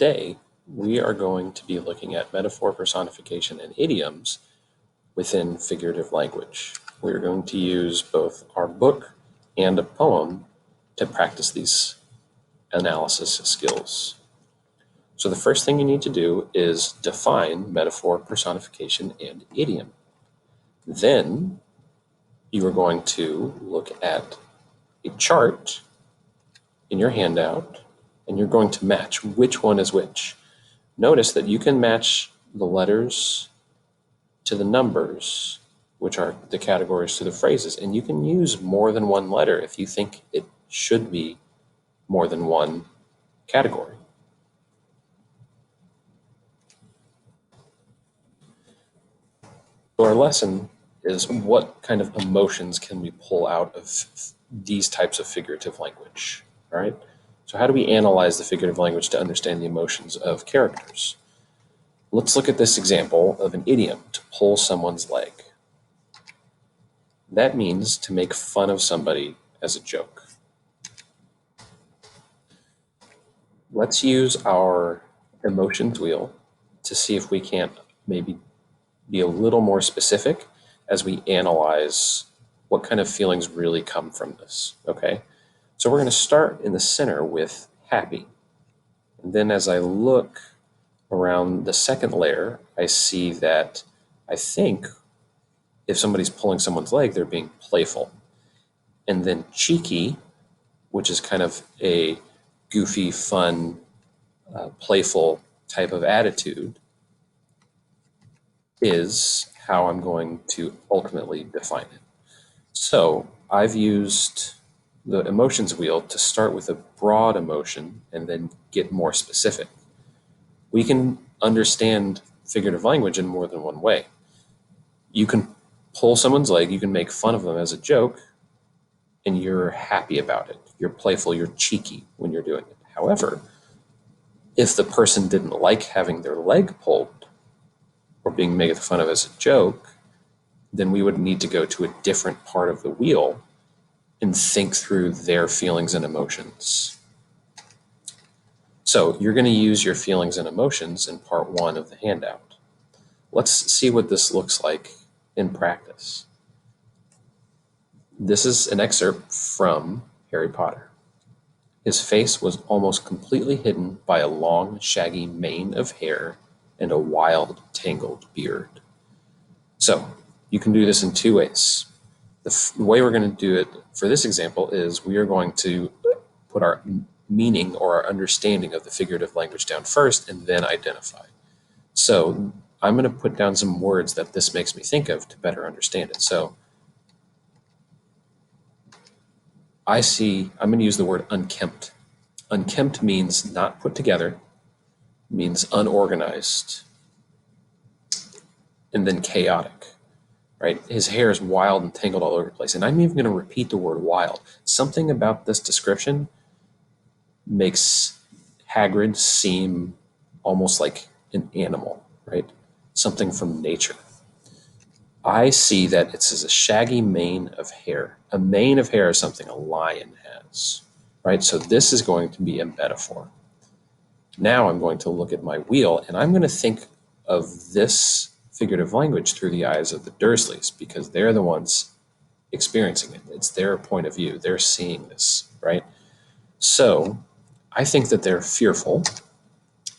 Today, we are going to be looking at metaphor, personification, and idioms within figurative language. We're going to use both our book and a poem to practice these analysis skills. So the first thing you need to do is define metaphor, personification, and idiom. Then you are going to look at a chart in your handout, and you're going to match which one is which. Notice that you can match the letters to the numbers, which are the categories to the phrases, and you can use more than one letter if you think it should be more than one category. So our lesson is what kind of emotions can we pull out of these types of figurative language, all right? So how do we analyze the figurative language to understand the emotions of characters? Let's look at this example of an idiom, to pull someone's leg. That means to make fun of somebody as a joke. Let's use our emotions wheel to see if we can't maybe be a little more specific as we analyze what kind of feelings really come from this, okay? So we're going to start in the center with happy. And then as I look around the second layer, I see that I think if somebody's pulling someone's leg, they're being playful. And then cheeky, which is kind of a goofy, fun, playful type of attitude, is how I'm going to ultimately define it. So I've used the emotions wheel to start with a broad emotion and then get more specific. We can understand figurative language in more than one way. You can pull someone's leg, you can make fun of them as a joke, and you're happy about it. You're playful, you're cheeky when you're doing it. However, if the person didn't like having their leg pulled or being made fun of as a joke, then we would need to go to a different part of the wheel and think through their feelings and emotions. So you're going to use your feelings and emotions in part one of the handout. Let's see what this looks like in practice. This is an excerpt from Harry Potter. His face was almost completely hidden by a long, shaggy mane of hair and a wild, tangled beard. So you can do this in two ways. The way we're going to do it for this example is we are going to put our meaning or our understanding of the figurative language down first and then identify. So I'm going to put down some words that this makes me think of to better understand it. So I'm going to use the word unkempt. Unkempt means not put together, means unorganized, and then chaotic, right? His hair is wild and tangled all over the place. And I'm even going to repeat the word wild. Something about this description makes Hagrid seem almost like an animal, right? Something from nature. I see that it says a shaggy mane of hair. A mane of hair is something a lion has, right? So this is going to be a metaphor. Now I'm going to look at my wheel and I'm going to think of this figurative language through the eyes of the Dursleys because they're the ones experiencing it. It's their point of view. They're seeing this, right? So I think that they're fearful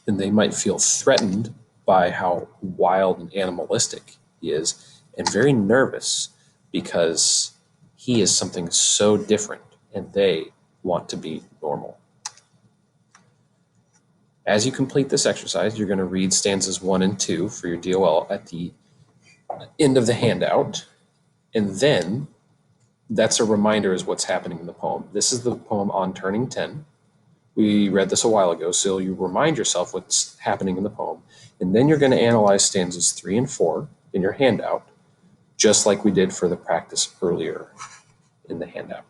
and they might feel threatened by how wild and animalistic he is and very nervous because he is something so different and they want to be normal. As you complete this exercise, you're going to read stanzas 1 and 2 for your DOL at the end of the handout, and then that's a reminder as what's happening in the poem. This is the poem on turning 10. We read this a while ago, so you remind yourself what's happening in the poem, and then you're going to analyze stanzas 3 and 4 in your handout, just like we did for the practice earlier in the handout.